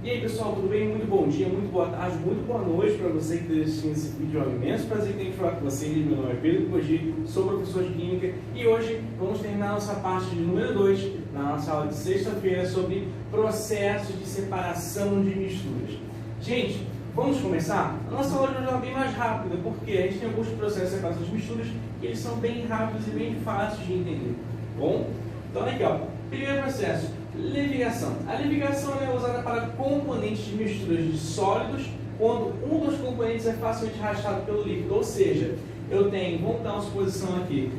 E aí pessoal, tudo bem? Muito bom dia, muito boa tarde, muito boa noite para você que está assistindo esse vídeo. É um imenso prazer que tenho que falar com vocês. Meu nome é Pedro Koji, sou professor de Química e hoje vamos terminar a nossa parte de número 2 na nossa aula de sexta-feira sobre processos de separação de misturas. Gente, vamos começar? A nossa aula de hoje é bem mais rápida, porque a gente tem alguns processos de separação de misturas que eles são bem rápidos e bem fáceis de entender. Bom? Então, aqui ó, primeiro processo, levigação. A levigação é usada para componentes de misturas de sólidos quando um dos componentes é facilmente arrastado pelo líquido. Ou seja, eu tenho, vamos dar uma suposição aqui,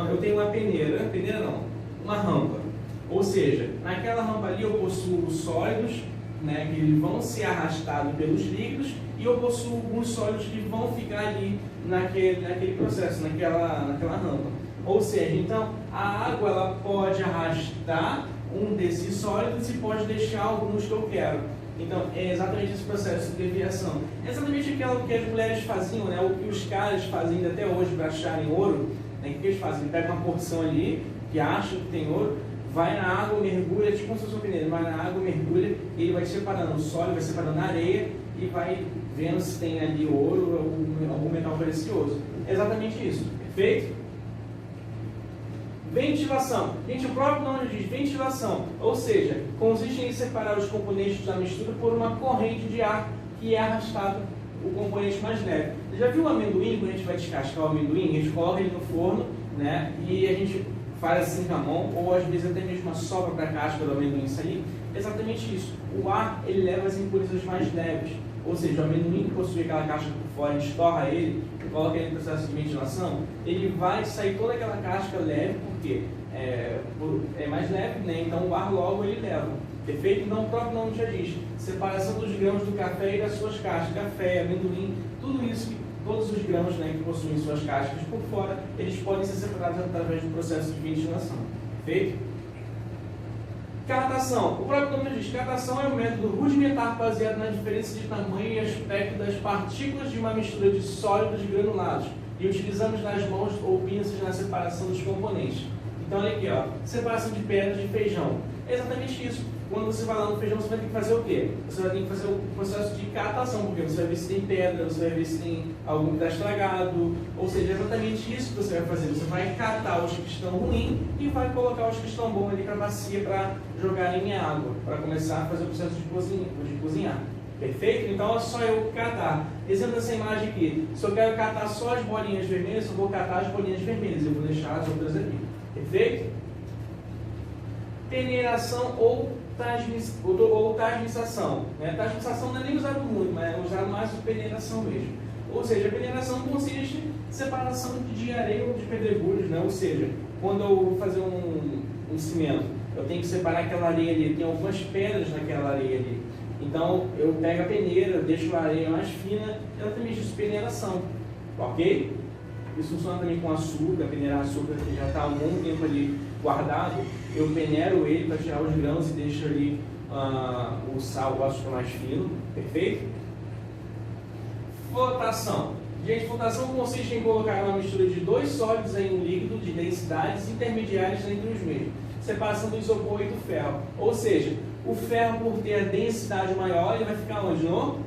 eu tenho uma peneira não, uma rampa. Ou seja, naquela rampa ali eu possuo sólidos, né, que vão ser arrastados pelos líquidos, e eu possuo alguns sólidos que vão ficar ali naquele processo, naquela rampa. Ou seja, então a água ela pode arrastar um desses sólidos e pode deixar alguns que eu quero. Então é exatamente esse processo de deviação. É exatamente aquilo que as mulheres faziam, né? O que os caras fazem até hoje para acharem ouro. Né? O que eles fazem? Pegam uma porção ali, que acham que tem ouro, vai na água, mergulha, tipo como se fosse um peneiro, vai na água, mergulha, e ele vai separando o sólido, vai separando a areia e vai vendo se tem ali ouro ou algum metal precioso. É exatamente isso, perfeito? Ventilação. Gente, o próprio nome diz ventilação, ou seja, consiste em separar os componentes da mistura por uma corrente de ar que é arrastado o componente mais leve. Você já viu o amendoim, quando a gente vai descascar o amendoim, a gente coloca ele no forno, né, e a gente faz assim com a mão, ou às vezes até mesmo sopra para a casca do amendoim sair? Exatamente isso. O ar, ele leva as impurezas mais leves, ou seja, o amendoim que possui aquela casca por fora, a gente torra ele, coloca ele no processo de ventilação, ele vai sair toda aquela casca leve, porque é mais leve, né? Então o ar logo ele leva. Perfeito? Então o próprio nome já diz, separação dos grãos do café e das suas cascas, café, amendoim, tudo isso, todos os grãos, né, que possuem suas cascas por fora, eles podem ser separados através do processo de ventilação. Perfeito? Catação. O próprio nome diz, catação é um método rudimentar baseado na diferença de tamanho e aspecto das partículas de uma mistura de sólidos granulados e utilizamos nas mãos ou pinças na separação dos componentes. Então olha aqui, ó, separação de pedras de feijão. É exatamente isso. Quando você vai lá no feijão, você vai ter que fazer o quê? Você vai ter que fazer o processo de catação, porque você vai ver se tem pedra, você vai ver se tem algum que está estragado. Ou seja, é exatamente isso que você vai fazer. Você vai catar os que estão ruins e vai colocar os que estão bons ali para a bacia para jogar em água, para começar a fazer o processo de cozinhar. Perfeito? Então é só eu catar. Exemplo dessa imagem aqui. Se eu quero catar só as bolinhas vermelhas, eu vou catar as bolinhas vermelhas. Eu vou deixar as outras aqui. Perfeito? Peneiração ou tasmização. Né? Tasmização não é nem usado muito, mas é usado mais de peneiração mesmo. Ou seja, a peneiração consiste em separação de areia ou de pedregulhos, né? Ou seja, quando eu vou fazer um cimento, eu tenho que separar aquela areia ali, tem algumas pedras naquela areia ali. Então eu pego a peneira, deixo a areia mais fina, exatamente isso, peneiração. Ok? Isso funciona também com açúcar, peneirar açúcar que já está há um bom tempo ali guardado. Eu peneiro ele para tirar os grãos e deixo ali o sal, o açúcar mais fino. Perfeito? Flotação. Gente, flotação consiste em colocar uma mistura de dois sólidos em um líquido de densidades intermediárias entre os mesmos. Separação do isopor e do ferro. Ou seja, o ferro, por ter a densidade maior, ele vai ficar onde? No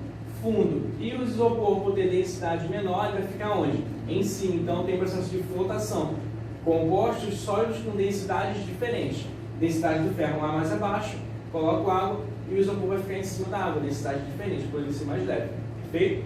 fundo. E o isopor, por ter densidade menor, ele vai ficar onde? Em cima. Então tem processo de flotação. Compostos sólidos com densidades diferentes. Densidade do ferro lá mais abaixo, coloco água e o isopor vai ficar em cima da água, densidade diferente, por ele ser mais leve. Perfeito?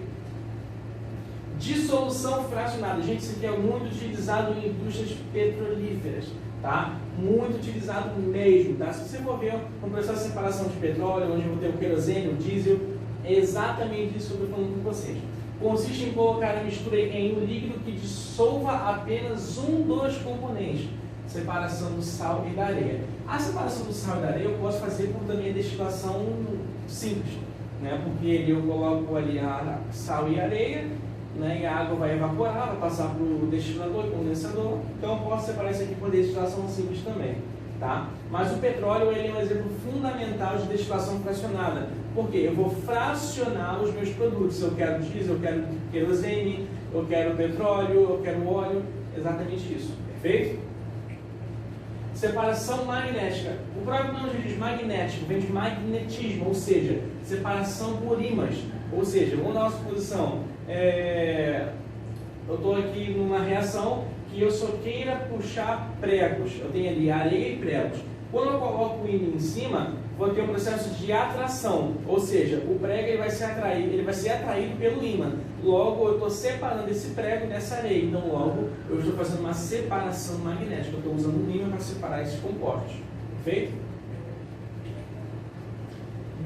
Dissolução fracionada. Gente, isso aqui é muito utilizado em indústrias petrolíferas, tá? Muito utilizado mesmo, tá? Se você for ver um processo de separação de petróleo, onde eu vou ter o querosene, o diesel, é exatamente isso que eu estou falando com vocês. Consiste em colocar a mistura em um líquido que dissolva apenas um dos componentes. Separação do sal e da areia. A separação do sal e da areia eu posso fazer por também a destilação simples, né? Porque eu coloco ali a sal e a areia, né? E a água vai evaporar, vai passar para o destilador e condensador. Então eu posso separar isso aqui por destilação simples também. Tá? Mas o petróleo ele é um exemplo fundamental de destilação fracionada. Porque eu vou fracionar os meus produtos. Eu quero diesel, eu quero querosene, eu quero petróleo, eu quero óleo. Exatamente isso. Perfeito? Separação magnética. O próprio nome já diz magnético, vem de magnetismo, ou seja, separação por ímãs. Ou seja, vamos dar uma suposição. Eu estou aqui numa reação que eu só queira puxar pregos. Eu tenho ali areia e pregos. Quando eu coloco o ímã em cima, vou ter um processo de atração. Ou seja, o prego ele vai ser atraído pelo ímã. Logo, eu estou separando esse prego dessa areia. Então, logo, eu estou fazendo uma separação magnética. Eu estou usando o ímã para separar esses compostos. Perfeito?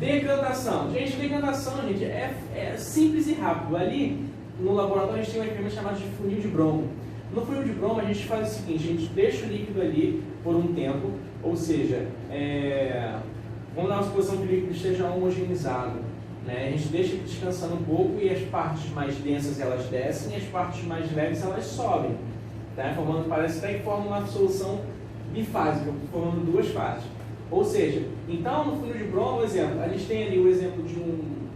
Decantação. Gente, decantação, gente, é simples e rápido. Ali, no laboratório, a gente tem um equipamento chamado de funil de bromo. No funil de bromo, a gente faz o seguinte, a gente deixa o líquido ali por um tempo, ou seja, vamos dar uma suposição que o líquido esteja homogeneizado, né? A gente deixa ele descansando um pouco e as partes mais densas elas descem e as partes mais leves elas sobem, tá? Parece até que forma uma solução bifásica, formando duas fases. Ou seja, então no funil de bromo, por exemplo, a gente tem ali o exemplo de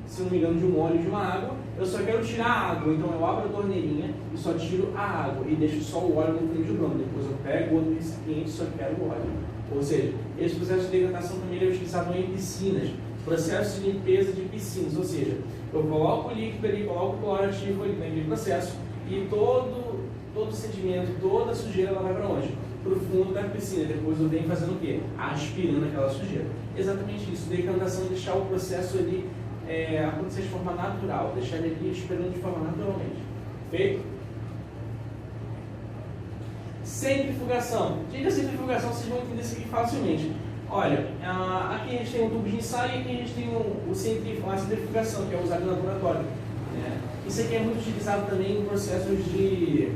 se não me engano, de um óleo e de uma água. Eu só quero tirar a água, então eu abro a torneirinha e só tiro a água e deixo só o óleo no funil de bromo. Depois eu pego outro recipiente e só quero o óleo. Ou seja, esse processo de decantação também é utilizado em piscinas, processo de limpeza de piscinas. Ou seja, eu coloco o líquido ali, coloco o cloro ativo ali naquele processo e todo o sedimento, toda a sujeira ela vai para onde? Para o fundo da piscina. Depois eu venho fazendo o quê? Aspirando aquela sujeira. Exatamente isso. Decantação é deixar o processo ali acontecer de forma natural, deixar ele ali esperando de forma naturalmente. Feito? Centrifugação. Gente, a centrifugação vocês vão entender isso aqui facilmente. Olha, aqui a gente tem um tubo de ensaio e aqui a gente tem a centrifugação, que é usada no laboratório. Né? Isso aqui é muito utilizado também em processos de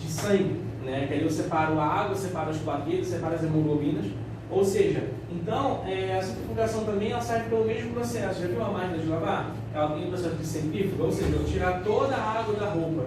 sangue, né? Que ali eu separo a água, separo as plaquetas, separo as hemoglobinas. Ou seja, então, a centrifugação também ela serve pelo mesmo processo. Já viu a máquina de lavar? Ela tem um processo de centrífuga, ou seja, eu tirar toda a água da roupa.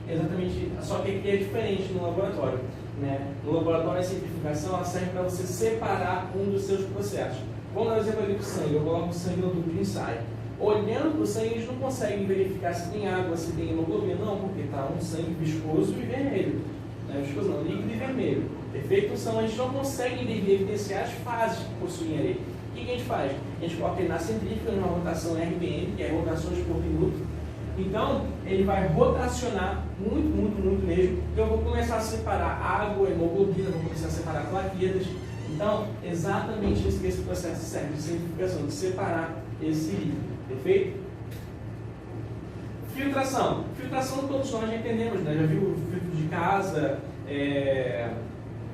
Exatamente, só que aqui é diferente no laboratório. Né? No laboratório, a centrifugação ela serve para você separar um dos seus processos. Vamos dar um exemplo ali do sangue. Eu coloco o sangue no tubo de ensaio. Olhando para o sangue, eles não conseguem verificar se tem água, se tem hemoglobina. Não, porque está um sangue viscoso e vermelho. Não é viscoso não, líquido e vermelho. Perfeito? Então, a gente não consegue evidenciar as fases que possuem ali. O que a gente faz? A gente coloca ele na centrífuga, numa rotação RPM, que é rotações por minuto. Então, ele vai rotacionar muito mesmo. Eu vou começar a separar água, hemoglobina, vou começar a separar plaquetas. Então, exatamente isso que esse processo serve de centrifugação, de separar esse líquido. Perfeito? Filtração. Filtração todos nós já entendemos, né? Já viu o filtro de casa?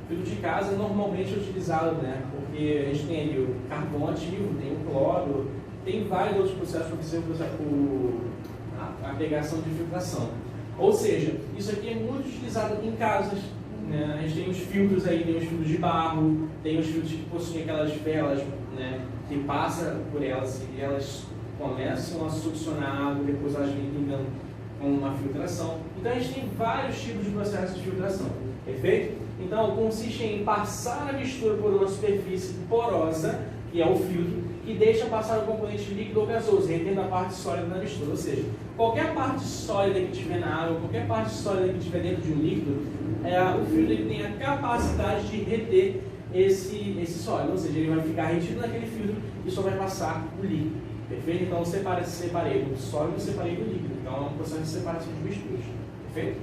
Filtro de casa normalmente é utilizado, né? Porque a gente tem ali o carvão ativo, tem o cloro, tem vários outros processos para você a pegação de filtração. Ou seja, isso aqui é muito utilizado em casas, né? A gente tem os filtros aí, tem os filtros de barro, tem os filtros que possuem aquelas velas, né? Que passa por elas e elas começam a succionar água, depois elas vêm pingando com uma filtração. Então a gente tem vários tipos de processos de filtração, perfeito? Então consiste em passar a mistura por uma superfície porosa, que é o filtro, e deixa passar o componente líquido ou gasoso, retendo a parte sólida da mistura. Ou seja, qualquer parte sólida que estiver na água, qualquer parte sólida que estiver dentro de um líquido, o filtro ele tem a capacidade de reter esse sólido, ou seja, ele vai ficar retido naquele filtro e só vai passar o líquido. Perfeito? Então eu separei do sólido e separei do líquido. Então é um processo de separação de misturas. Perfeito?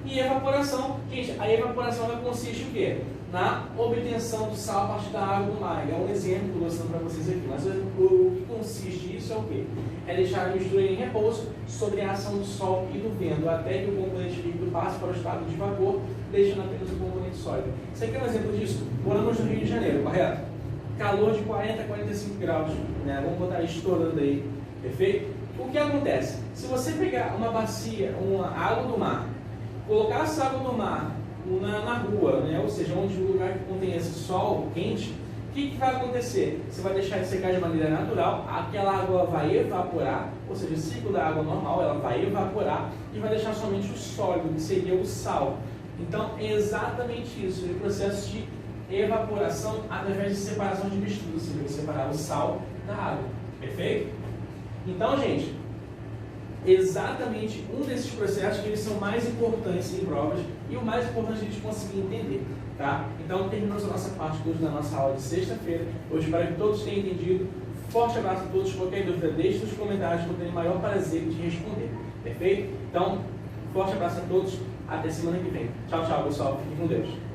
E evaporação. Gente, a evaporação ela consiste em quê? Na obtenção do sal a partir da água do mar. É um exemplo que eu estou mostrando para vocês aqui. Mas o que consiste isso é o quê? É deixar a mistura em repouso sobre a ação do sol e do vento, até que o componente líquido passe para o estado de vapor, deixando apenas o componente sólido. Isso aqui é um exemplo disso. Moramos no Rio de Janeiro, correto? Calor de 40 a 45 graus. Né? Vamos botar estourando aí. Perfeito? O que acontece? Se você pegar uma bacia, uma água do mar, colocar essa água do mar na rua, né? Ou seja, onde o lugar que contém esse sol quente, o que vai acontecer? Você vai deixar ele secar de maneira natural, aquela água vai evaporar, ou seja, o ciclo da água normal, ela vai evaporar e vai deixar somente o sólido, que seria o sal. Então, é exatamente isso, o processo de evaporação através de separação de mistura, ou seja, separar o sal da água. Perfeito? Então, gente, exatamente um desses processos que eles são mais importantes em provas e o mais importante a gente conseguir entender. tá? Então, terminamos a nossa parte da nossa aula de sexta-feira. Eu espero que todos tenham entendido. Forte abraço a todos. Qualquer dúvida, deixe nos comentários, que eu tenho o maior prazer de responder. Perfeito? Então, forte abraço a todos. Até semana que vem. Tchau, tchau, pessoal. Fiquem com Deus.